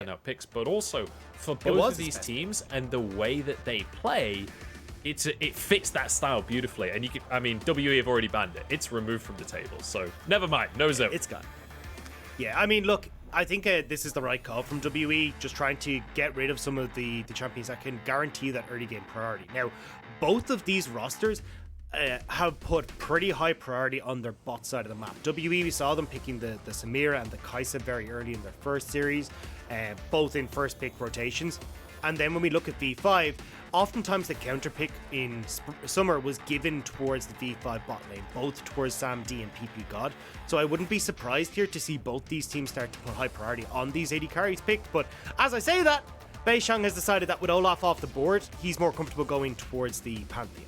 standout picks, but also for both of these teams and the way that they play, it fits that style beautifully. And WE have already banned it. It's removed from the table, so never mind. No zone. It's gone. Yeah, I mean, look, I think this is the right call from WE, just trying to get rid of some of the champions that can guarantee that early game priority. Now, both of these rosters have put pretty high priority on their bot side of the map. WE, we saw them picking the Samira and the Kai'Sa very early in their first series, both in first pick rotations. And then when we look at V5, oftentimes the counter pick in summer was given towards the V5 bot lane, both towards Sam D and PP God. So I wouldn't be surprised here to see both these teams start to put high priority on these AD carries picked. But as I say that, Beishang has decided that with Olaf off the board, he's more comfortable going towards the Pantheon.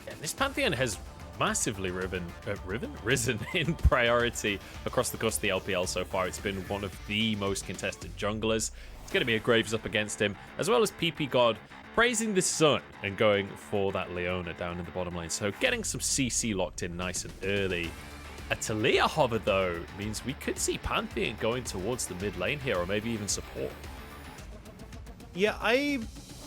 Yeah, this Pantheon has massively risen in priority across the course of the LPL so far. It's been one of the most contested junglers. It's going to be a Graves up against him, as well as PP God praising the sun and going for that Leona down in the bottom lane. So getting some CC locked in nice and early. A Talia hover, though, means we could see Pantheon going towards the mid lane here, or maybe even support. Yeah, I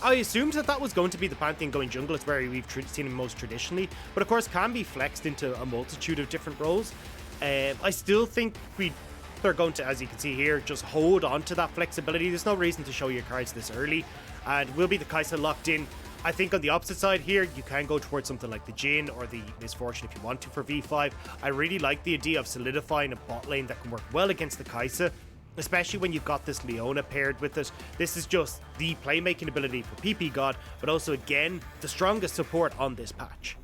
assumed that was going to be the Pantheon going jungle. It's where we've seen him most traditionally, but of course can be flexed into a multitude of different roles. I still think they're going to, as you can see here, just hold on to that flexibility. There's no reason to show your cards this early, and will be the Kai'Sa locked in. I think on the opposite side here, you can go towards something like the Jhin or the Misfortune if you want to for V5. I really like the idea of solidifying a bot lane that can work well against the Kai'Sa, especially when you've got this Leona paired with it. This is just the playmaking ability for PP God, but also, again, the strongest support on this patch.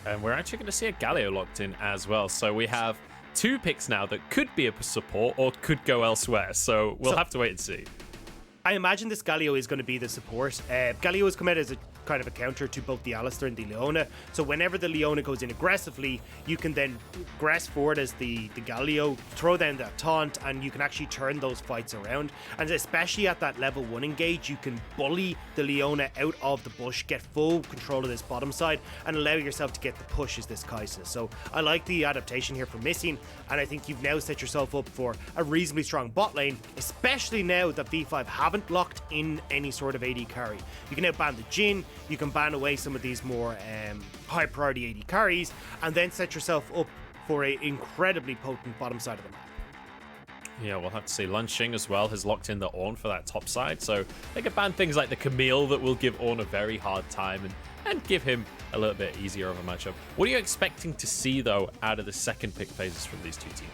And we're actually going to see a Galio locked in as well. So we have two picks now that could be a support or could go elsewhere. So we'll have to wait and see. I imagine this Galio is going to be the support. Galio has come out as a kind of a counter to both the Alistar and the Leona. So whenever the Leona goes in aggressively, you can then grass forward as the Galio, throw down that taunt, and you can actually turn those fights around. And especially at that level 1 engage, you can bully the Leona out of the bush, get full control of this bottom side, and allow yourself to get the push as this Kai'Sa. So I like the adaptation here for Missing, and I think you've now set yourself up for a reasonably strong bot lane, especially now that V5 haven't locked in any sort of AD carry. You can now ban the Jhin, you can ban away some of these more high priority AD carries, and then set yourself up for an incredibly potent bottom side of the map. Yeah, we'll have to see. Lan Xing as well has locked in the Ornn for that top side, so they could ban things like the Camille that will give Ornn a very hard time and give him a little bit easier of a matchup. What are you expecting to see, though, out of the second pick phases from these two teams?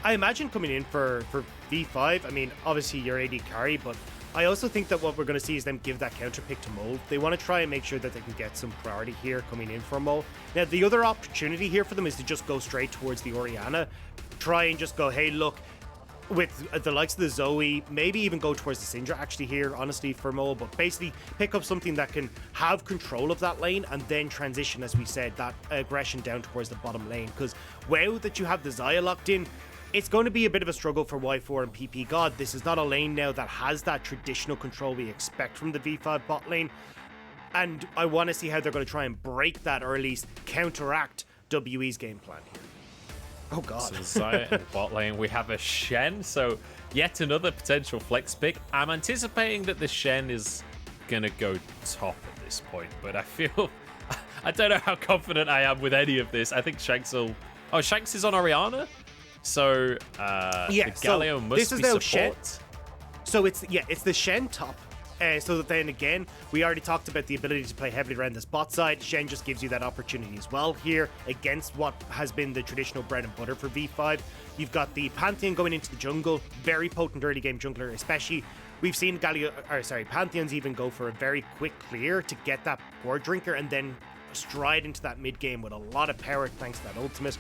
I imagine coming in for V5, I mean, obviously your AD carry, but I also think that what we're going to see is them give that counter pick to Mole. They want to try and make sure that they can get some priority here coming in for Mole. Now, the other opportunity here for them is to just go straight towards the Orianna. Try and just go, hey, look, with the likes of the Zoe, maybe even go towards the Syndra actually here, honestly, for Mole, but basically pick up something that can have control of that lane and then transition, as we said, that aggression down towards the bottom lane. Because wow that you have the Xayah locked in, it's going to be a bit of a struggle for Y4 and PP God. This is not a lane now that has that traditional control we expect from the V5 bot lane. And I want to see how they're going to try and break that, or at least counteract WE's game plan here. Oh god. So Xayah in the bot lane. We have a Shen, so yet another potential flex pick. I'm anticipating that the Shen is going to go top at this point, but I feel... I don't know how confident I am with any of this. I think Shanks will... Oh, Shanks is on Orianna? So the Galio must this is be now support. Shen. So it's the Shen top. So that then again, we already talked about the ability to play heavily around this bot side. Shen just gives you that opportunity as well here against what has been the traditional bread and butter for V5. You've got the Pantheon going into the jungle, very potent early game jungler, especially. We've seen Pantheons even go for a very quick clear to get that board drinker and then stride into that mid game with a lot of power thanks to that ultimate.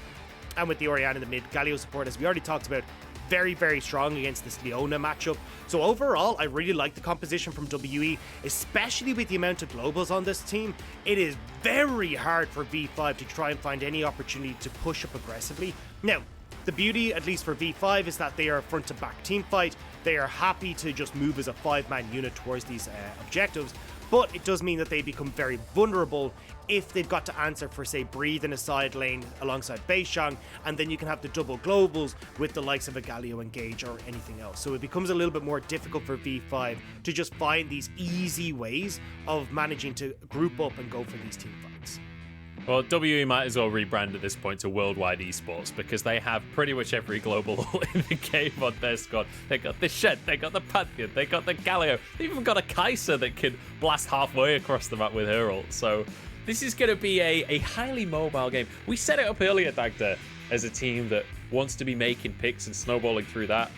And with the Orianna in the mid, Galio support, as we already talked about, very, very strong against this Leona matchup. So overall, I really like the composition from WE, especially with the amount of globals on this team. It is very hard for V5 to try and find any opportunity to push up aggressively. Now, the beauty, at least for V5, is that they are a front-to-back team fight. They are happy to just move as a 5-man unit towards these objectives. but it does mean that they become very vulnerable if they've got to answer for, say, Breathe in a side lane alongside Beishang, and then you can have the double globals with the likes of a Galio Engage or anything else. So it becomes a little bit more difficult for V5 to just find these easy ways of managing to group up and go for these team fights. Well, WE might as well rebrand at this point to Worldwide Esports, because they have pretty much every global in the game on their squad. They got the Shed, they got the Pantheon, they got the Galio, they even got a Kai'Sa that can blast halfway across the map with her ult. So this is going to be a highly mobile game. We set it up earlier, Dagda, as a team that wants to be making picks and snowballing through that.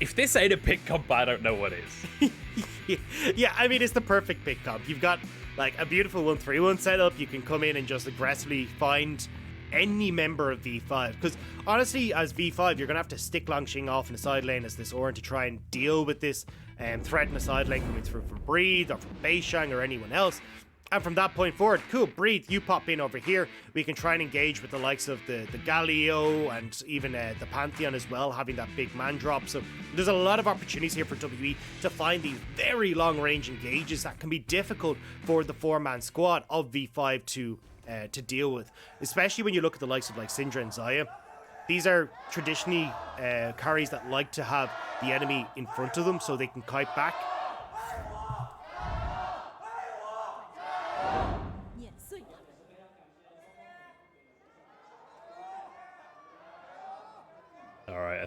If this ain't a pick comp, I don't know what is. Yeah, I mean, it's the perfect pick comp. You've got like a beautiful 1-3-1 setup. You can come in and just aggressively find any member of V5. Because honestly, as V5, you're going to have to stick Longxing off in the side lane as this Orin to try and deal with this threat in the side lane coming through from Breathe or from Beishang or anyone else. And from that point forward, cool, Breathe, you pop in over here. We can try and engage with the likes of the Galio and even the Pantheon as well, having that big man drop. So there's a lot of opportunities here for WE to find these very long-range engages that can be difficult for the four-man squad of V5 to deal with, especially when you look at the likes of like Syndra and Xayah. These are traditionally carries that like to have the enemy in front of them so they can kite back. All right, I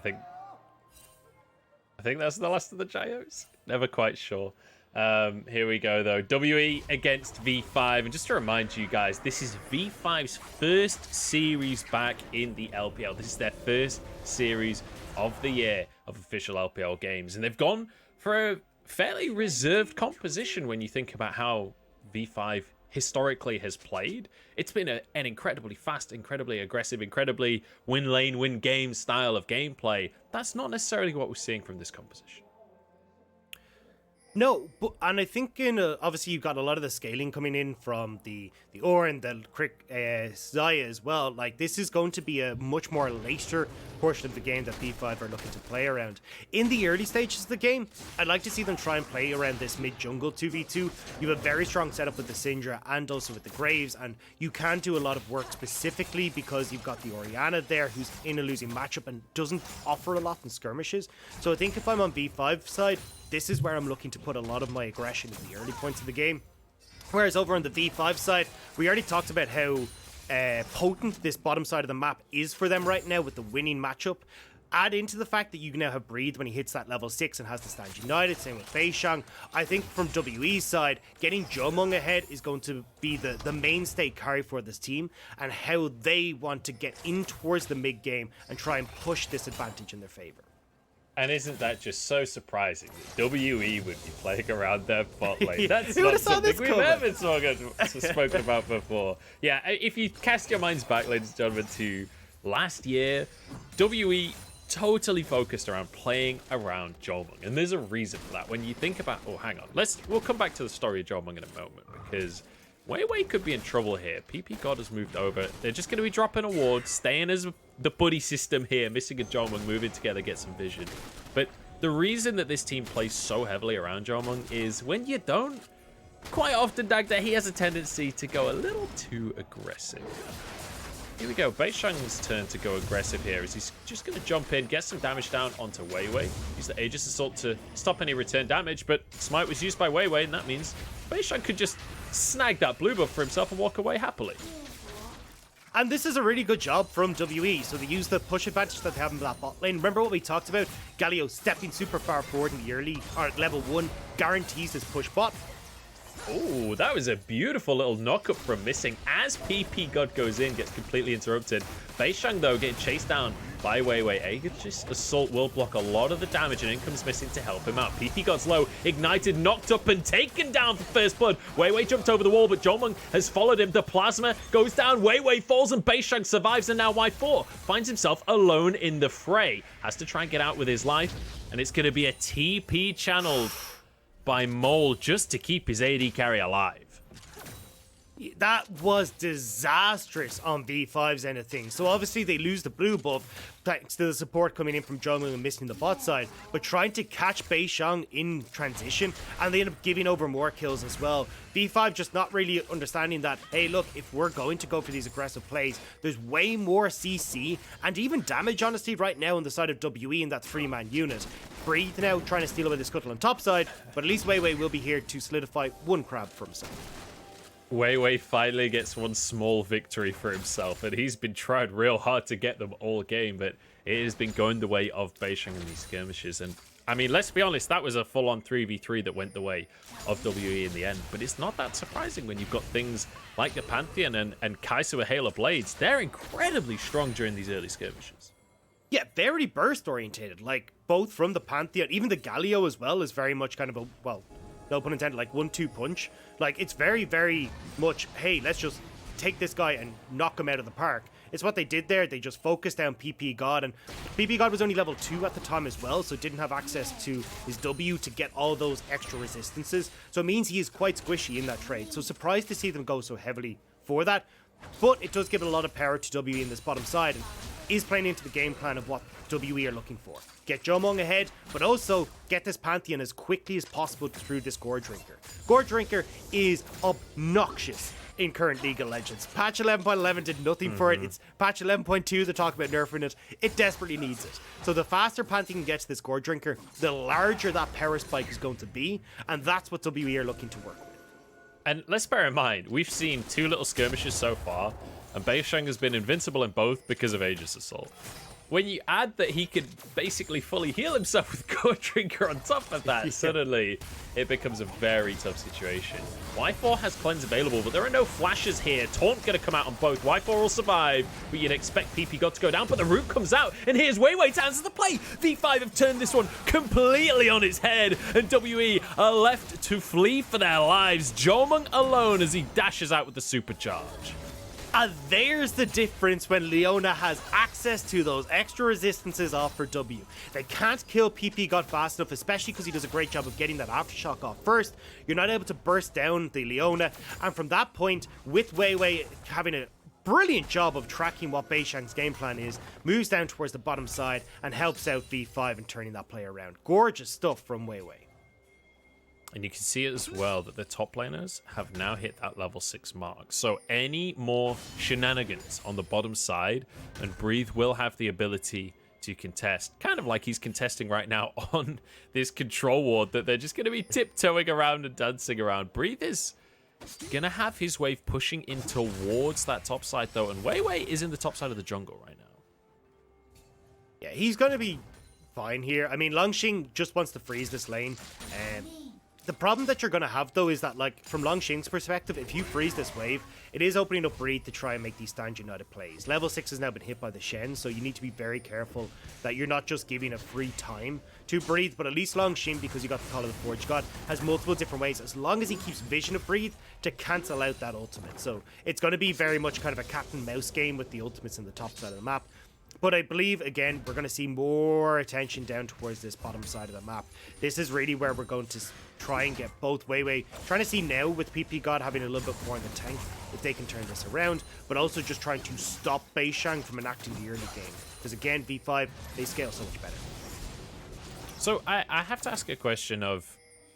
think that's the last of the Gyos. Never quite sure. Here we go, though. WE against V5. And just to remind you guys, this is V5's first series back in the LPL. This is their first series of the year of official LPL games. And they've gone for a fairly reserved composition when you think about how V5 historically has played. It's been an incredibly fast, incredibly aggressive, incredibly win lane, win game style of gameplay. That's not necessarily what we're seeing from this composition. No, but and I think obviously you've got a lot of the scaling coming in from the Orin, the Xayah as well. Like, this is going to be a much more later portion of the game that V5 are looking to play around. In the early stages of the game, I'd like to see them try and play around this mid-jungle 2v2. You have a very strong setup with the Syndra and also with the Graves, and you can do a lot of work specifically because you've got the Orianna there who's in a losing matchup and doesn't offer a lot in skirmishes. So I think if I'm on V5 side, this is where I'm looking to put a lot of my aggression in the early points of the game. Whereas over on the V5 side, we already talked about how potent this bottom side of the map is for them right now with the winning matchup. Add into the fact that you now have Breathe when he hits that level 6 and has the stand united, same with Beishang. I think from WE's side, getting Jomung ahead is going to be the mainstay carry for this team and how they want to get in towards the mid game and try and push this advantage in their favor. And isn't that just so surprising that WE would be playing around their bot lane? That's Who not would've saw something this we've coming? ever spoken about before. Yeah, if you cast your minds back, ladies and gentlemen, to last year, WE totally focused around playing around Jomung. And there's a reason for that. When you think about... Oh, hang on. We'll come back to the story of Jomung in a moment, because Wei could be in trouble here. PP God has moved over. They're just going to be dropping awards, staying as the buddy system here, missing a Jomung, moving together, get some vision. But the reason that this team plays so heavily around Jomung is when you don't, quite often, Dagda, he has a tendency to go a little too aggressive. Here we go. Beishang's turn to go aggressive here as he's just going to jump in, get some damage down onto Wei. Use the Aegis Assault to stop any return damage, but Smite was used by Wei, and that means Beishang could just snag that blue buff for himself and walk away happily. And this is a really good job from WE. So they use the push advantage that they have in that bot lane. Remember what we talked about? Galio stepping super far forward in the early, or at level 1, guarantees this push bot. Oh, that was a beautiful little knock-up from Missing as PP God goes in, gets completely interrupted. Beishang, though, getting chased down by Wei. Aegis Assault will block a lot of the damage, and in comes Missing to help him out. PP God's low, ignited, knocked up, and taken down for first blood. Wei jumped over the wall, but Jomung has followed him. The Plasma goes down, Wei falls, and Beishang survives, and now Y4 finds himself alone in the fray. Has to try and get out with his life, and it's going to be a TP channeled by Mole just to keep his AD carry alive. That was disastrous on V5's end of things. So obviously they lose the blue buff, thanks to the support coming in from Jomung and missing the bot side, but trying to catch Beishang in transition, and they end up giving over more kills as well. V5 just not really understanding that, hey look, if we're going to go for these aggressive plays, there's way more CC and even damage honestly right now on the side of WE in that 3-man unit. Breathe now trying to steal away the scuttle on top side, but at least Weiwei will be here to solidify one crab for himself. Weiwei finally gets one small victory for himself, and he's been trying real hard to get them all game, but it has been going the way of Beishang in these skirmishes. And I mean, let's be honest, that was a full-on 3v3 that went the way of WE in the end, but it's not that surprising when you've got things like the Pantheon and Kai'Sa with Halo Blades. They're incredibly strong during these early skirmishes. Yeah, very burst orientated, like both from the Pantheon, even the Galio as well is very much kind of a, well, no pun intended, like 1-2 punch. Like, it's very, very much, hey, let's just take this guy and knock him out of the park. It's what they did there. They just focused down PP God, and PP God was only level 2 at the time as well, so didn't have access to his W to get all those extra resistances. So it means he is quite squishy in that trade. So surprised to see them go so heavily for that. But it does give it a lot of power to WE in this bottom side, and is playing into the game plan of what WE are looking for. Get Jomung ahead, but also get this Pantheon as quickly as possible through this Gore Drinker. Gore Drinker is obnoxious in current League of Legends. Patch 11.11 did nothing for it. It's patch 11.2 that talk about nerfing it. It desperately needs it. So the faster Pantheon gets this Gore Drinker, the larger that power spike is going to be, and that's what WE are looking to work with. And let's bear in mind, we've seen 2 little skirmishes so far, and Beishang has been invincible in both because of Aegis Assault. When you add that he could basically fully heal himself with Gore Drinker on top of that, suddenly it becomes a very tough situation. Y4 has cleanse available, but there are no flashes here. Taunt going to come out on both. Y4 will survive, but you'd expect PP God to go down, but the root comes out, and here's Weiwei to answer the play. V5 have turned this one completely on its head, and WE are left to flee for their lives. Jomung alone as he dashes out with the supercharge. And there's the difference when Leona has access to those extra resistances off for W. They can't kill PP God fast enough, especially because he does a great job of getting that aftershock off first. You're not able to burst down the Leona, and from that point, with Weiwei having a brilliant job of tracking what Beishang's game plan is, moves down towards the bottom side and helps out V5 in turning that play around. Gorgeous stuff from Weiwei. And you can see as well that the top laners have now hit that level 6 mark. So any more shenanigans on the bottom side, and Breathe will have the ability to contest, kind of like he's contesting right now on this control ward that they're just going to be tiptoeing around and dancing around. Breathe is going to have his wave pushing in towards that top side though, and Weiwei is in the top side of the jungle right now. Yeah, he's going to be fine here. I mean, Longxing just wants to freeze this lane, and the problem that you're going to have, though, is that, like, from Longxing's perspective, if you freeze this wave, it is opening up Breathe to try and make these stand united plays. Level 6 has now been hit by the Shen, so you need to be very careful that you're not just giving a free time to Breathe, but at least Longxing, because you got the Call of the Forge God, has multiple different ways, as long as he keeps Vision of Breathe, to cancel out that ultimate. So it's going to be very much kind of a cat and mouse game with the ultimates in the top side of the map. But I believe, again, we're going to see more attention down towards this bottom side of the map. This is really where we're going to try and get both Weiwei, trying to see now with PP God having a little bit more in the tank, if they can turn this around, but also just trying to stop Beishang from enacting the early game. Because again, V5, they scale so much better. So I have to ask a question of,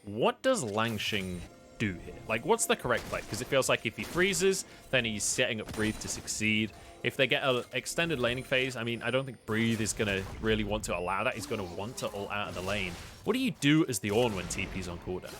what does Longxing do here? Like, what's the correct play? Because it feels like if he freezes, then he's setting up Breathe to succeed. If they get an extended laning phase, I mean, I don't think Breathe is going to really want to allow that. He's going to want to ult out of the lane. What do you do as the Ornn when TP's on cooldown?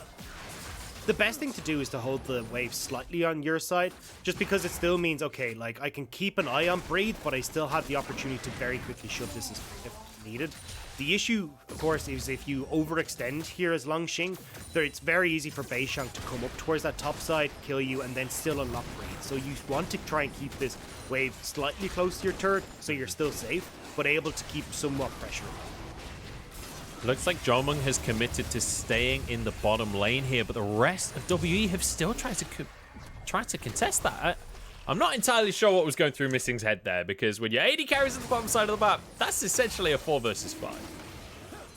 The best thing to do is to hold the wave slightly on your side, just because it still means, okay, like, I can keep an eye on Breathe, but I still have the opportunity to very quickly shove this if needed. The issue, of course, is if you overextend here as Longxing, it's very easy for Beishang to come up towards that top side, kill you, and then still unlock Breathe. So you want to try and keep this wave slightly close to your turret, so you're still safe, but able to keep somewhat pressure on. Looks like Jomung has committed to staying in the bottom lane here, but the rest of WE have still tried to contest that. I'm not entirely sure what was going through Missing's head there, because when your AD carries at the bottom side of the map, that's essentially a 4 versus 5.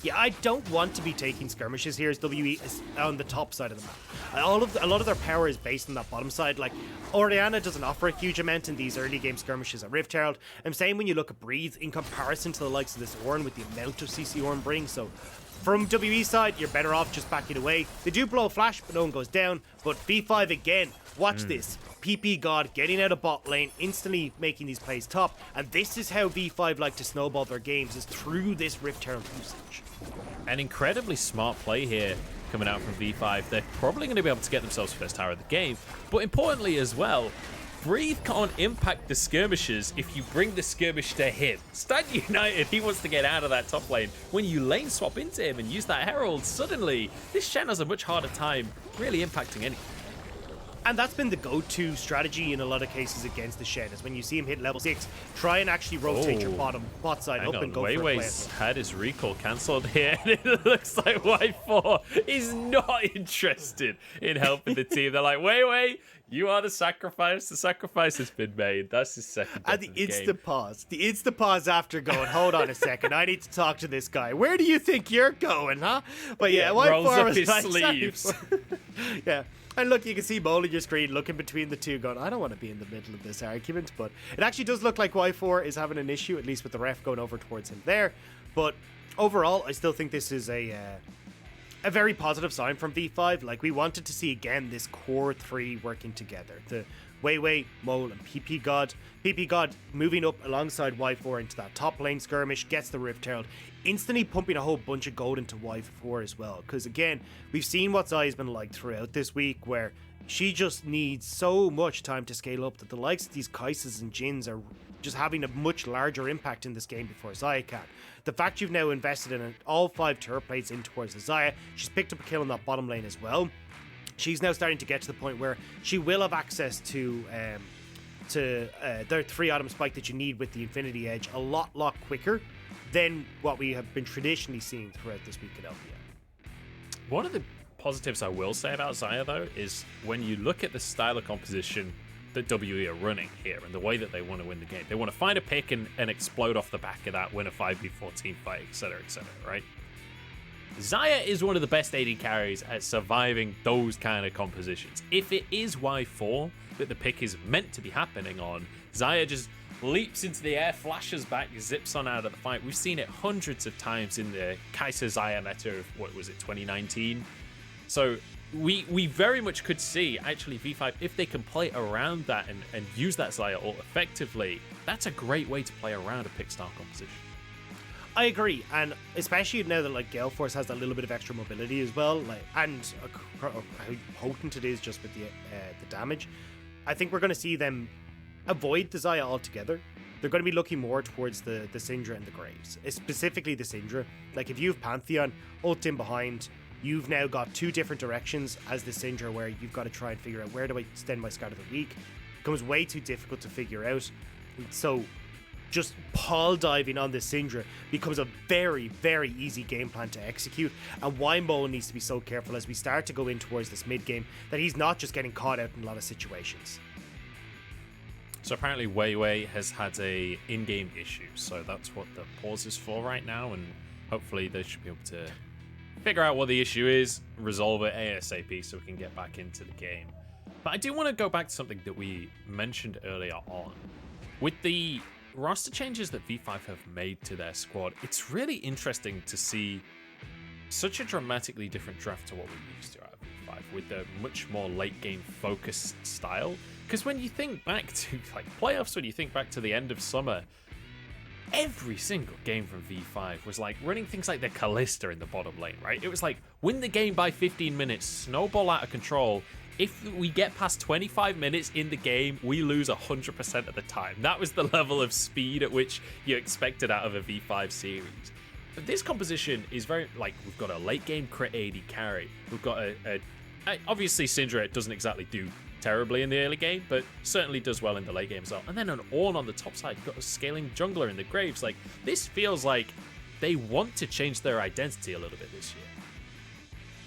Yeah, I don't want to be taking skirmishes here as WE is on the top side of the map. a lot of their power is based on that bottom side. Like, Orianna doesn't offer a huge amount in these early game skirmishes at Rift Herald. I'm saying when you look at Breathe in comparison to the likes of this Ornn with the amount of CC Ornn brings. So from WE side, you're better off just backing away. They do blow a flash, but no one goes down. But V5 again, watch this. PP God getting out of bot lane, instantly making these plays top. And this is how V5 like to snowball their games, is through this Rift Herald usage. An incredibly smart play here coming out from V5. They're probably going to be able to get themselves first tower of the game. But importantly as well, Breathe can't impact the skirmishers if you bring the skirmish to him. Stan United, he wants to get out of that top lane. When you lane swap into him and use that Herald, suddenly this Shen has a much harder time really impacting anything. And that's been the go-to strategy in a lot of cases against the Shen, is when you see him hit level 6, try and actually rotate your bot side up and go for a play. Weiwei's had his recall cancelled here, and it looks like Y4 is not interested in helping the team. They're like, Weiwei, you are the sacrifice. The sacrifice has been made. That's his second death And the of the instant pause. The instant pause after going, hold on a second, I need to talk to this guy. Where do you think you're going, huh? But yeah, rolls Y4 up was his like, sleeves. Yeah. And look, you can see Mole on your screen looking between the two going, I don't want to be in the middle of this argument. But it actually does look like Y4 is having an issue, at least with the ref going over towards him there. But overall, I still think this is a very positive sign from V5. Like, we wanted to see again this core three working together. The Weiwei, Mole, and PP God. PP God moving up alongside Y4 into that top lane skirmish, gets the Rift Herald, instantly pumping a whole bunch of gold into Y4 as well. Because again, we've seen what Zai's been like throughout this week, where she just needs so much time to scale up that the likes of these Kaisas and Jins are just having a much larger impact in this game before Xayah can. The fact you've now invested in all 5 turret plates in towards Xayah, she's picked up a kill in that bottom lane as well. She's now starting to get to the point where she will have access to their 3-item spike that you need with the Infinity Edge a lot quicker than what we have been traditionally seeing throughout this week at LPL. One of the positives I will say about Xayah, though, is when you look at the style of composition that WE are running here and the way that they want to win the game, they want to find a pick and explode off the back of that, win a 5v4 team fight, etc., right? Xayah is one of the best AD carries at surviving those kind of compositions. If it is Y4 that the pick is meant to be happening on, Xayah just leaps into the air, flashes back, zips on out of the fight. We've seen it hundreds of times in the Kai'Sa Xayah meta of, what was it, 2019? So we very much could see, actually, V5, if they can play around that and use that Xayah ult effectively, that's a great way to play around a pick style composition. I agree, and especially now that like Gale Force has that little bit of extra mobility as well, like, and how potent it is just with the damage. I think we're going to see them avoid the Xayah altogether. They're going to be looking more towards the Syndra and the Graves, specifically the Syndra. Like, if you have Pantheon ult in behind, you've now got 2 different directions as the Syndra where you've got to try and figure out, where do I extend my Scout of the Week? It becomes way too difficult to figure out. So just Paul diving on this Syndra becomes a very, very easy game plan to execute, and why Mo needs to be so careful as we start to go in towards this mid game, that he's not just getting caught out in a lot of situations. So apparently Weiwei has had a in-game issue, so that's what the pause is for right now, and hopefully they should be able to figure out what the issue is, resolve it ASAP so we can get back into the game. But I do want to go back to something that we mentioned earlier on. With the roster changes that V5 have made to their squad, it's really interesting to see such a dramatically different draft to what we're used to out of V5, with a much more late game focused style. Because when you think back to like playoffs, when you think back to the end of summer, every single game from V5 was like running things like the Kalista in the bottom lane, right? It was like, win the game by 15 minutes, snowball out of control. If we get past 25 minutes in the game, we lose 100% of the time. That was the level of speed at which you expected out of a V5 series. But this composition is very, like, we've got a late game crit AD carry. We've got obviously Syndra doesn't exactly do terribly in the early game, but certainly does well in the late game as well. And then an Ornn on the top side. You've got a scaling jungler in the Graves. Like, this feels like they want to change their identity a little bit this year.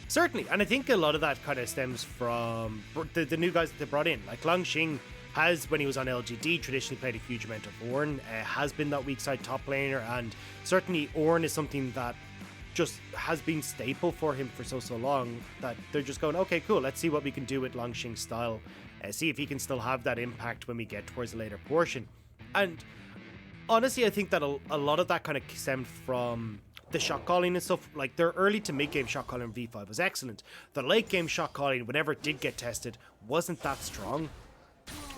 Certainly, and I think a lot of that kind of stems from the new guys that they brought in. Like Long Xing has, when he was on LGD, traditionally played a huge amount of Ornn, has been that weak side top laner, and certainly Ornn is something that just has been staple for him for so long that they're just going, okay, cool, let's see what we can do with Longxing's style, see if he can still have that impact when we get towards the later portion. And honestly, I think that a lot of that kind of stemmed from the shot calling and stuff. Like, their early to mid game shot calling in V5 was excellent. The late game shot calling, whenever it did get tested, wasn't that strong.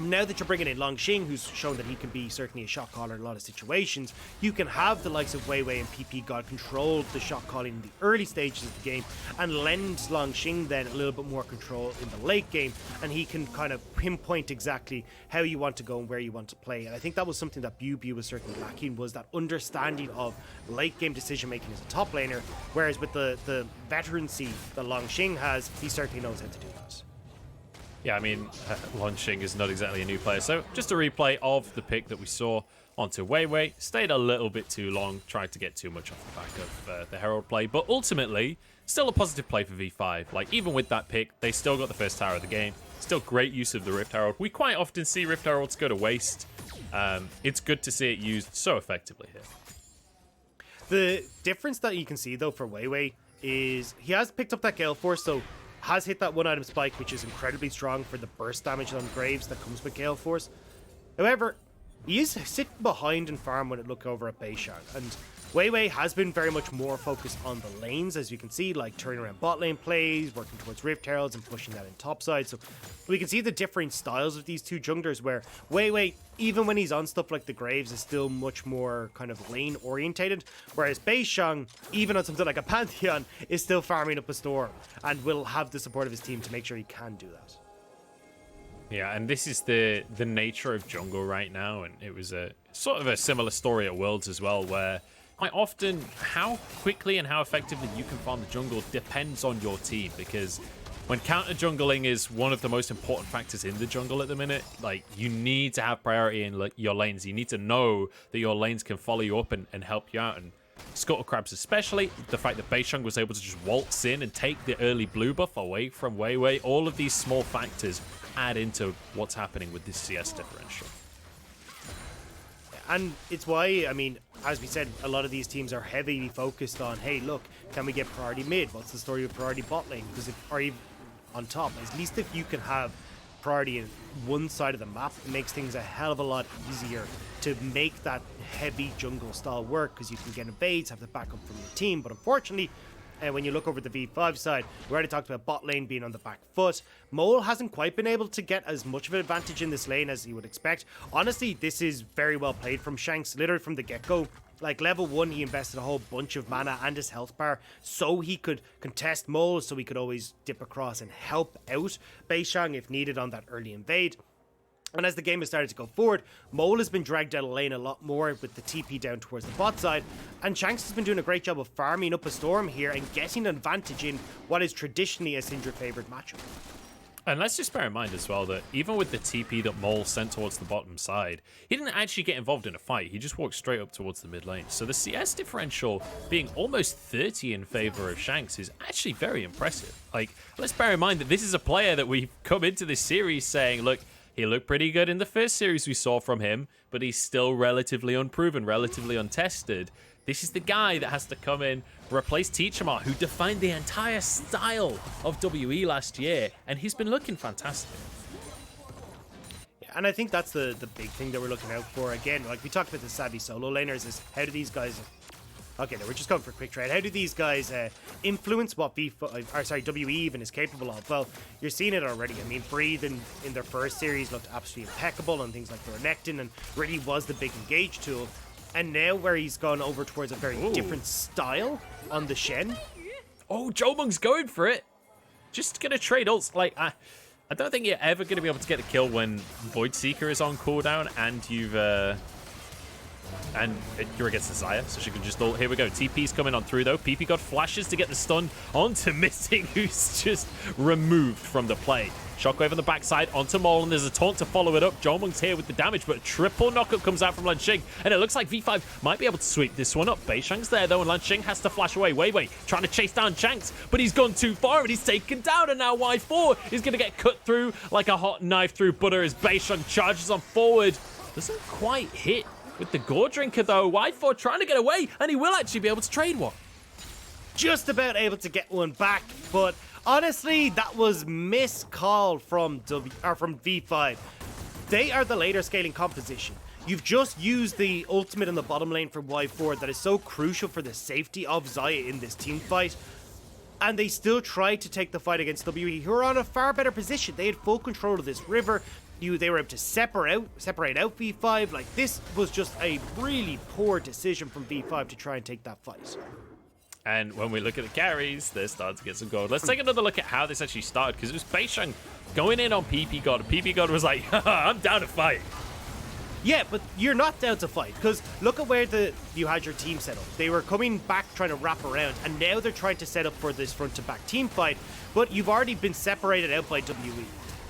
Now that you're bringing in Longxing, who's shown that he can be certainly a shot caller in a lot of situations, you can have the likes of Wei Wei and PP God control the shot calling in the early stages of the game and lend Longxing then a little bit more control in the late game, and he can kind of pinpoint exactly how you want to go and where you want to play. And I think that was something that BB was certainly lacking, was that understanding of late game decision making as a top laner, whereas with the veterancy that Longxing has, he certainly knows how to do that. Yeah, I mean, Longxing is not exactly a new player. So just a replay of the pick that we saw onto Wei Wei. Stayed a little bit too long, tried to get too much off the back of the Herald play. But ultimately, still a positive play for V5. Like, even with that pick, they still got the first tower of the game. Still great use of the Rift Herald. We quite often see Rift Heralds go to waste. It's good to see it used so effectively here. The difference that you can see, though, for Wei Wei is he has picked up that Gale Force, so has hit that one-item spike, which is incredibly strong for the burst damage on Graves that comes with Gale Force. However, he is sitting behind in farm when it look over at Beishang, and Wei Wei has been very much more focused on the lanes, as you can see, like turning around bot lane plays, working towards Rift Heralds and pushing that in topside. So we can see the differing styles of these two junglers, where Wei Wei, even when he's on stuff like the Graves, is still much more kind of lane orientated, whereas Beishang, even on something like a Pantheon, is still farming up a storm and will have the support of his team to make sure he can do that. Yeah, and this is the nature of jungle right now, and it was a sort of a similar story at Worlds as well, where quite often how quickly and how effectively you can farm the jungle depends on your team, because when counter jungling is one of the most important factors in the jungle at the minute, like, you need to have priority in your lanes. You need to know that your lanes can follow you up and help you out. And Scuttle Crabs especially, the fact that Beishang was able to just waltz in and take the early blue buff away from Wei Wei, all of these small factors add into what's happening with this CS differential. And it's why, I mean, as we said, a lot of these teams are heavily focused on, hey, look, can we get priority mid? What's the story of priority bot lane? Because if, or even on top, at least if you can have priority in one side of the map, it makes things a hell of a lot easier to make that heavy jungle style work, because you can get invades, have the backup from your team. But unfortunately, when you look over the V5 side, we already talked about bot lane being on the back foot. Mole hasn't quite been able to get as much of an advantage in this lane as you would expect. Honestly, this is very well played from Shanks, literally from the get-go. Like, level 1, he invested a whole bunch of mana and his health bar so he could contest Mole, so he could always dip across and help out Beishang if needed on that early invade. And as the game has started to go forward, Mole has been dragged out of lane a lot more with the TP down towards the bot side, and Shanks has been doing a great job of farming up a storm here and getting an advantage in what is traditionally a Syndra favoured matchup. And let's just bear in mind as well that even with the TP that Mole sent towards the bottom side, he didn't actually get involved in a fight. He just walked straight up towards the mid lane. So the CS differential being almost 30 in favor of Shanks is actually very impressive. Like, let's bear in mind that this is a player that we've come into this series saying, look, he looked pretty good in the first series we saw from him, but he's still relatively unproven, relatively untested. This is the guy that has to come in, replace Teachamar, who defined the entire style of WE last year, and he's been looking fantastic. Yeah, and I think that's the big thing that we're looking out for. Again, like we talked about the savvy solo laners, is how do these guys... Okay, no, we're just going for a quick trade. How do these guys influence what WE even is capable of? Well, you're seeing it already. I mean, Breathe in their first series looked absolutely impeccable on things like the Renekton and really was the big engage tool. And now where he's gone over towards a very different style on the Shen. Oh, Jomung's going for it. Just going to trade ults. Like, I don't think you're ever going to be able to get a kill when Void Seeker is on cooldown and you've... And you're against the Xayah, so she can just ult. Here we go. TP's coming on through, though. PP got flashes to get the stun onto Missing, who's just removed from the play. Shockwave on the backside onto Mole, and there's a taunt to follow it up. Jomung's here with the damage, but a triple knockup comes out from Lanxing, and it looks like V5 might be able to sweep this one up. Beishang's there, though, and Lanxing has to flash away. Wei Wei trying to chase down Shanks, but he's gone too far, and he's taken down, and now Y4 is going to get cut through like a hot knife through butter as Beishang charges on forward. Doesn't quite hit with the Gore Drinker, though. Y4 trying to get away, and he will actually be able to trade one. just about able to get one back, but honestly, that was miscall from V5. They are the later scaling composition. You've just used the ultimate in the bottom lane from Y4 that is so crucial for the safety of Xayah in this team fight. And they still tried to take the fight against WE, who are on a far better position. They had full control of this river. They were able to separate out V5. Like, this was just a really poor decision from V5 to try and take that fight. And when we look at the carries, they're starting to get some gold. Let's take another look at how this actually started, because it was Beishang going in on PP God. PP God was like, I'm down to fight. Yeah, but you're not down to fight, because look at where you had your team set up. They were coming back trying to wrap around, and now they're trying to set up for this front-to-back team fight, but you've already been separated out by WE.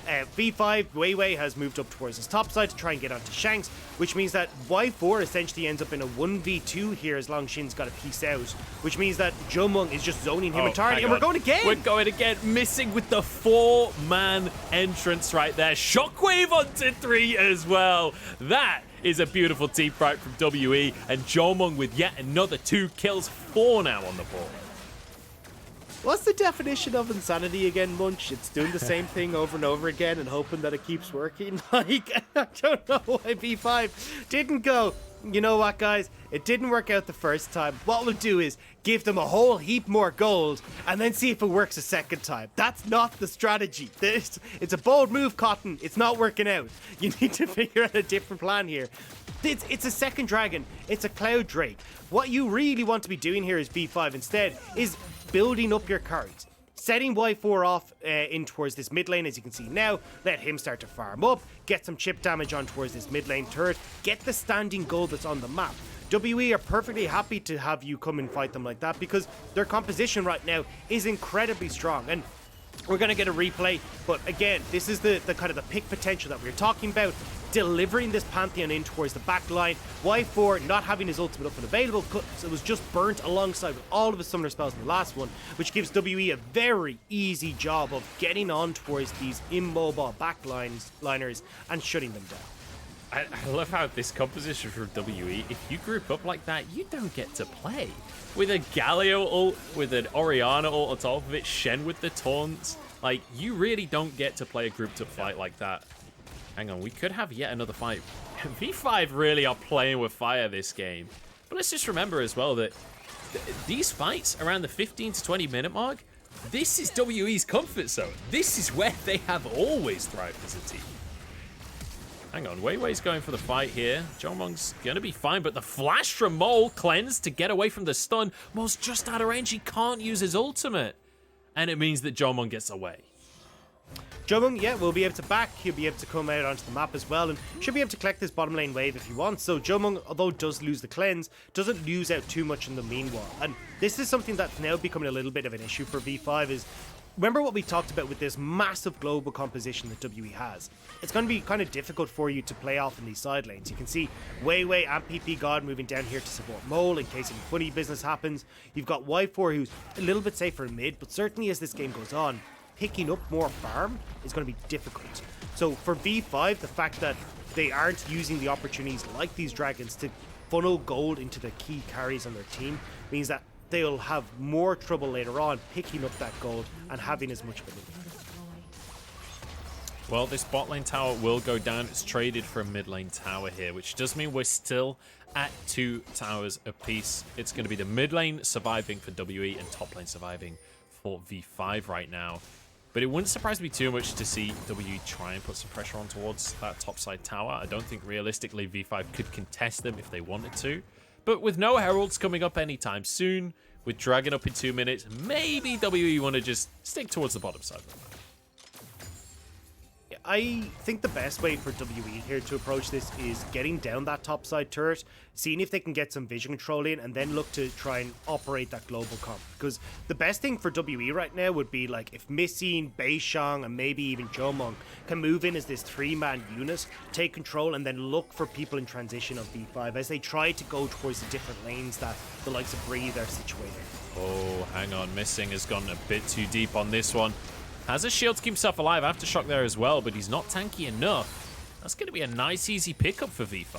V5, Weiwei has moved up towards his top side to try and get onto Shanks, which means that Y4 essentially ends up in a 1v2 here as long Shin's got a piece out, which means that Jomung is just zoning him entirely, and we're going again! We're going again, missing with the 4-man entrance right there. Shockwave onto 3 as well. That is a beautiful team fight from WE, and Jomung with yet another 2 kills, 4 now on the board. What's the definition of insanity again, Munch? It's doing the same thing over and over again and hoping that it keeps working. Like, I don't know why V5 didn't go, you know what, guys? It didn't work out the first time. What we'll do is give them a whole heap more gold and then see if it works a second time. That's not the strategy. It's a bold move, Cotton. It's not working out. You need to figure out a different plan here. It's a second dragon. It's a Cloud Drake. What you really want to be doing here is V5 instead is building up your carries. Setting Y4 off in towards this mid lane, as you can see now. Let him start to farm up, get some chip damage on towards this mid lane turret, get the standing gold that's on the map. WE are perfectly happy to have you come and fight them like that because their composition right now is incredibly strong. And we're going to get a replay, but again, this is the kind of the pick potential that we were talking about. Delivering this Pantheon in towards the back line. Y4 not having his ultimate up and available, so it was just burnt alongside with all of his summoner spells in the last one, which gives WE a very easy job of getting on towards these immobile backliners and shutting them down. I love how this composition from WE, if you group up like that, you don't get to play. With a Galio ult, with an Orianna ult on top of it, Shen with the taunts, like, you really don't get to play a grouped up fight like that. Hang on, we could have yet another fight. V5 really are playing with fire this game. But let's just remember as well that these fights around the 15 to 20 minute mark, this is WE's comfort zone. This is where they have always thrived as a team. Hang on, Weiwei's going for the fight here. Jomung's going to be fine, but the flash from Mole, cleanse to get away from the stun. Mole's just out of range, he can't use his ultimate. And it means that Jomung gets away. Jomung, yeah, will be able to back. He'll be able to come out onto the map as well and should be able to collect this bottom lane wave if he wants. So Jomung, although does lose the cleanse, doesn't lose out too much in the meanwhile. And this is something that's now becoming a little bit of an issue for V5 is, remember what we talked about with this massive global composition that WE has? It's going to be kind of difficult for you to play off in these side lanes. You can see Weiwei and PP God moving down here to support Mole in case any funny business happens. You've got Y4 who's a little bit safer in mid, but certainly as this game goes on, picking up more farm is going to be difficult. So for V5, the fact that they aren't using the opportunities like these dragons to funnel gold into the key carries on their team means that they'll have more trouble later on picking up that gold and having as much of it. Well, this bot lane tower will go down. It's traded for a mid lane tower here, which does mean we're still at 2 towers apiece. It's going to be the mid lane surviving for WE and top lane surviving for V5 right now. But it wouldn't surprise me too much to see WE try and put some pressure on towards that topside tower. I don't think realistically V5 could contest them if they wanted to. But with no heralds coming up anytime soon, with Dragon up in 2 minutes, maybe WE want to just stick towards the bottom side. I think the best way for WE here to approach this is getting down that topside turret, seeing if they can get some vision control in, and then look to try and operate that global comp. Because the best thing for WE right now would be like if Missing, Beishang, and maybe even Jomung can move in as this 3-man unit, take control, and then look for people in transition on V5 as they try to go towards the different lanes that the likes of Breathe are situated. Oh, hang on. Missing has gone a bit too deep on this one. Has a shield to keep himself alive. Aftershock there as well, but he's not tanky enough. That's going to be a nice, easy pickup for V5.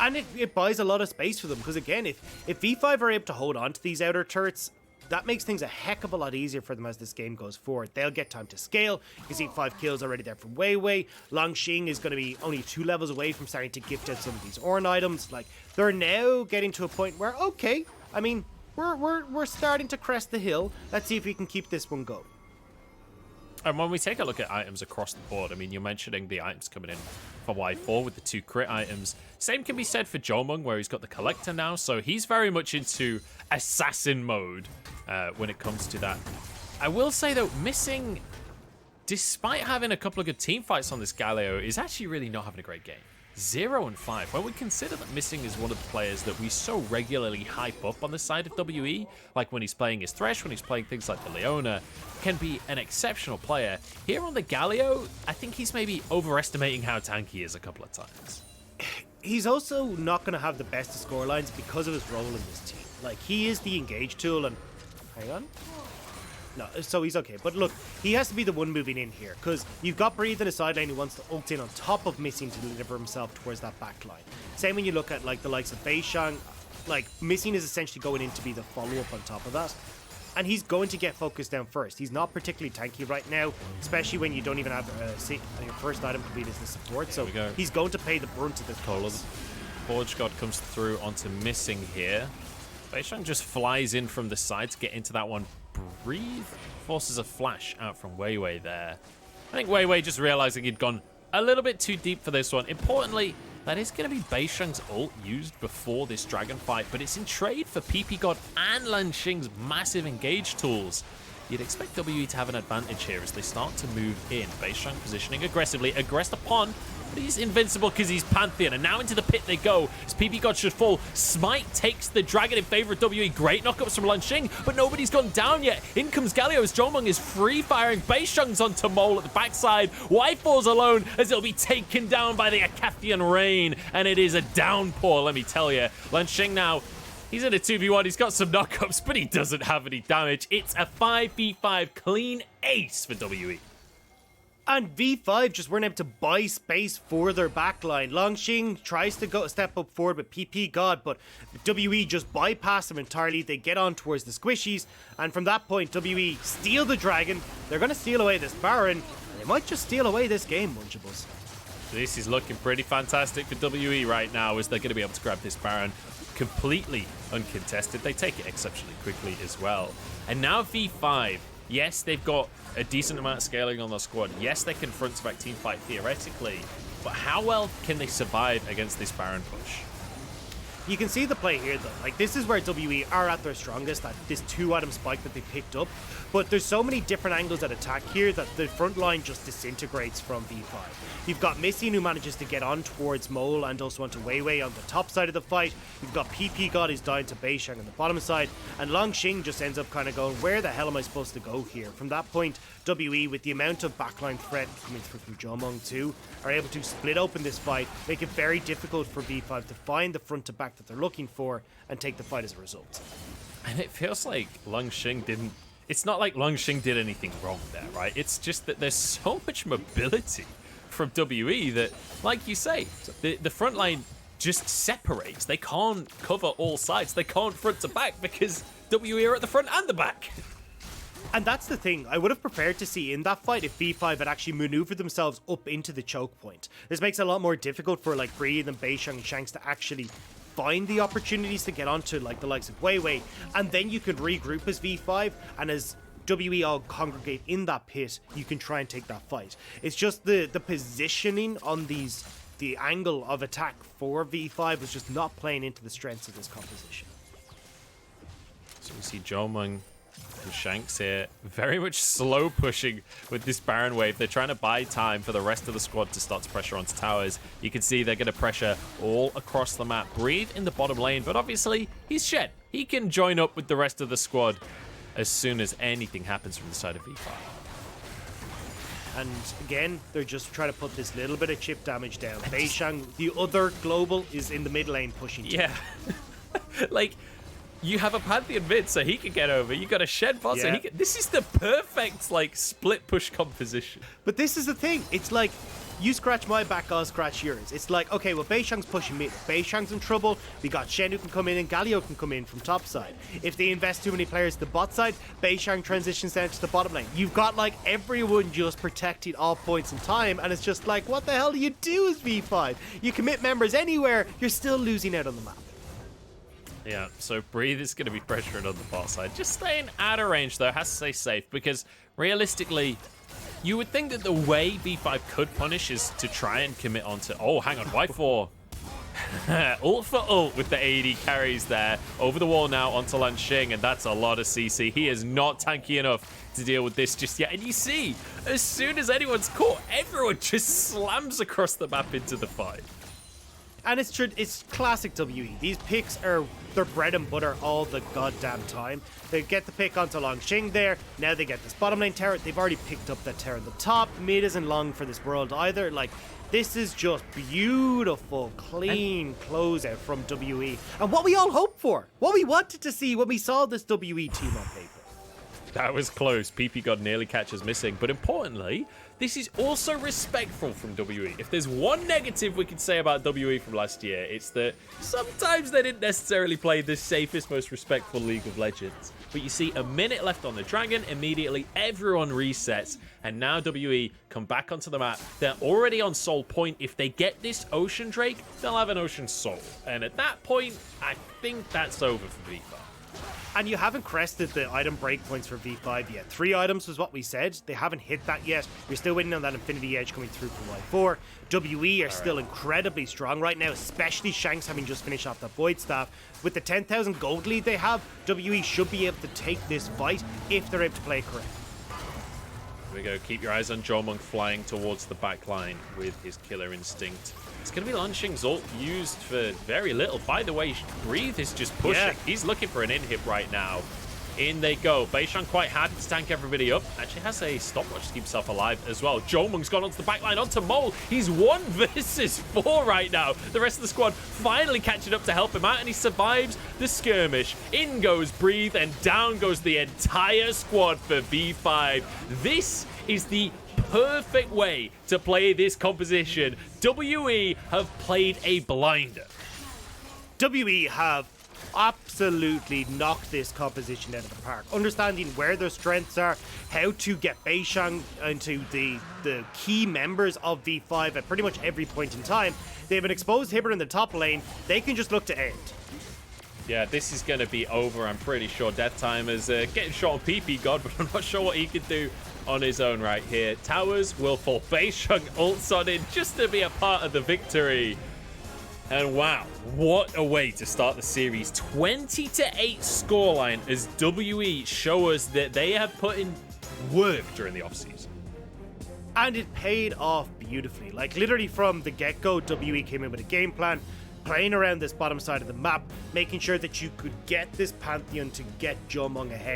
And it buys a lot of space for them, because again, if V5 are able to hold on to these outer turrets, that makes things a heck of a lot easier for them as this game goes forward. They'll get time to scale. You see 5 kills already there from Wei Wei. Longxing is going to be only 2 levels away from starting to gift out some of these Ornn items. Like, they're now getting to a point where, okay, I mean, we're starting to crest the hill. Let's see if we can keep this one going. And when we take a look at items across the board, I mean, you're mentioning the items coming in for Y4 with the 2 crit items. Same can be said for Jomung, where he's got the Collector now, so he's very much into assassin mode when it comes to that. I will say, though, Missing, despite having a couple of good team fights on this Galio, is actually really not having a great game. 0 and 5. When we consider that Missing is one of the players that we so regularly hype up on the side of WE, like when he's playing his Thresh, when he's playing things like the Leona, can be an exceptional player. Here on the Galio, I think he's maybe overestimating how tanky he is a couple of times. He's also not going to have the best of scorelines because of his role in this team. Like, he is the engage tool, and... Hang on. No, so he's okay. But look, he has to be the one moving in here, because you've got Breathe in a side lane who wants to ult in on top of Missing to deliver himself towards that back line. Same when you look at like the likes of Beishang, like Missing is essentially going in to be the follow-up on top of that. And he's going to get focused down first. He's not particularly tanky right now, especially when you don't even have your first item complete as the support. So he's going to pay the brunt of this cost. Forge God comes through onto Missing here. Beishang just flies in from the side to get into that one. Breathe forces a flash out from Wei Wei there. I think Wei Wei just realizing he'd gone a little bit too deep for this one. Importantly, that is going to be Beishang's ult used before this dragon fight, but it's in trade for PP God and Lanxing's massive engage tools. You'd expect WE to have an advantage here as they start to move in. Beishang positioning aggressively, aggressed upon, but he's invincible because he's Pantheon, and now into the pit they go as PP God should fall. Smite takes the dragon in favor of WE. Great knockups from Lanxing, but nobody's gone down yet. In comes Galio as Jomung is free-firing. Beishang's onto Mole at the backside. Y4's alone as it'll be taken down by the Acathian Rain, and it is a downpour, let me tell you. Lanxing now, he's in a 2v1, he's got some knockups, but he doesn't have any damage. It's a 5v5 clean ace for WE. And V5 just weren't able to buy space for their backline. Longxing tries to go step up forward with PP God, but WE just bypass them entirely. They get on towards the squishies, and from that point, WE steal the dragon. They're going to steal away this Baron, and they might just steal away this game, Munchables. This is looking pretty fantastic for WE right now, as they're going to be able to grab this Baron completely uncontested. They take it exceptionally quickly as well. And now V5, yes, they've got a decent amount of scaling on their squad. Yes, they can front-to-back team fight theoretically, but how well can they survive against this Baron push? You can see the play here, though. Like, this is where WE are at their strongest, at this 2-item spike that they picked up. But there's so many different angles at attack here that the front line just disintegrates from V5. You've got Missing, who manages to get on towards Mole and also onto Wei Wei on the top side of the fight. You've got PP God, who's down to Beishang on the bottom side. And Longxing just ends up kind of going, where the hell am I supposed to go here? From that point, WE, with the amount of backline threat coming through from Jomung too, are able to split open this fight, make it very difficult for V5 to find the front-to-back that they're looking for and take the fight as a result. And it feels like Longxing didn't... It's not like Longxing did anything wrong there, right? It's just that there's so much mobility from WE that, like you say, the front line just separates. They can't cover all sides. They can't front to back because WE are at the front and the back. And that's the thing, I would have preferred to see in that fight if V5 had actually maneuvered themselves up into the choke point. This makes it a lot more difficult for like Breathe and Beishang and Shanks to actually find the opportunities to get onto like the likes of Wei Wei, and then you can regroup as V5, and as WE all congregate in that pit, you can try and take that fight. It's just the positioning on these, the angle of attack for V5 was just not playing into the strengths of this composition. So we see Jomung and Shanks here very much slow pushing with this Baron wave. They're trying to buy time for the rest of the squad to start to pressure onto towers. You can see they're going to pressure all across the map. Breathe in the bottom lane, but obviously he's Shed. He can join up with the rest of the squad as soon as anything happens from the side of V5. And again, they're just trying to put this little bit of chip damage down. Beishang, the other global, is in the mid lane pushing. Yeah. Like, you have a Pantheon mid, so he can get over. You got a Shed bot, so he can... This is the perfect, like, split push composition. But this is the thing. It's like, you scratch my back, I'll scratch yours. It's like, okay, well, Beishang's pushing mid. If Beishang's in trouble, we got Shen who can come in and Galio can come in from top side. If they invest too many players to the bot side, Beishang transitions down to the bottom lane. You've got like everyone just protecting all points in time, and it's just like, what the hell do you do as V5? You commit members anywhere, you're still losing out on the map. Yeah, so Breathe is going to be pressuring on the bot side. Just staying out of range, though. Has to stay safe, because realistically, you would think that the way V5 could punish is to try and commit onto... Oh, hang on, Y4. Ult for ult with the AD carries there. Over the wall now onto Lanxing, and that's a lot of CC. He is not tanky enough to deal with this just yet. And you see, as soon as anyone's caught, everyone just slams across the map into the fight. And it's classic WE. These picks are their bread and butter all the goddamn time. They get the pick onto Lanxing there. Now they get this bottom lane tower. They've already picked up that tower at the top. Mid isn't long for this world either. Like, this is just beautiful, clean closeout from WE. And what we all hoped for. What we wanted to see when we saw this WE team on paper. That was close. PP God nearly catches missing. But importantly, this is also respectful from WE. If there's one negative we could say about WE from last year, it's that sometimes they didn't necessarily play the safest, most respectful League of Legends. But you see a minute left on the Dragon, immediately everyone resets, and now WE come back onto the map. They're already on Soul Point. If they get this Ocean Drake, they'll have an Ocean Soul. And at that point, I think that's over for V5. And you haven't crested the item breakpoints for V5 yet. 3 items was what we said. They haven't hit that yet. You're still waiting on that Infinity Edge coming through from Y4. WE are still incredibly strong right now, especially Shanks having just finished off that Void Staff. With the 10,000 gold lead they have, WE should be able to take this fight if they're able to play correct. Here we go. Keep your eyes on Jomung flying towards the back line with his Killer Instinct. It's going to be Lanxing's ult used for very little. By the way, Breathe is just pushing. Yeah. He's looking for an in-hit right now. In they go. Beishang quite happy to tank everybody up. Actually has a stopwatch to keep himself alive as well. Jomung's gone onto the back line, onto Mole. He's 1 versus 4 right now. The rest of the squad finally catching up to help him out, and he survives the skirmish. In goes Breathe, and down goes the entire squad for V5. This is the perfect way to play this composition. WE have played a blinder. WE have absolutely knocked this composition out of the park. Understanding where their strengths are, how to get Beishang into the key members of V5 at pretty much every point in time. They have an exposed Hibber in the top lane. They can just look to end. Yeah, this is going to be over, I'm pretty sure. Death Time is getting shot on PP God, but I'm not sure what he can do on his own right here. Towers will fall. Beishang ults on in just to be a part of the victory. And wow, what a way to start the series. 20-8 scoreline as WE show us that they have put in work during the offseason. And it paid off beautifully. Like, literally from the get-go, WE came in with a game plan, playing around this bottom side of the map, making sure that you could get this Pantheon to get Jomung ahead.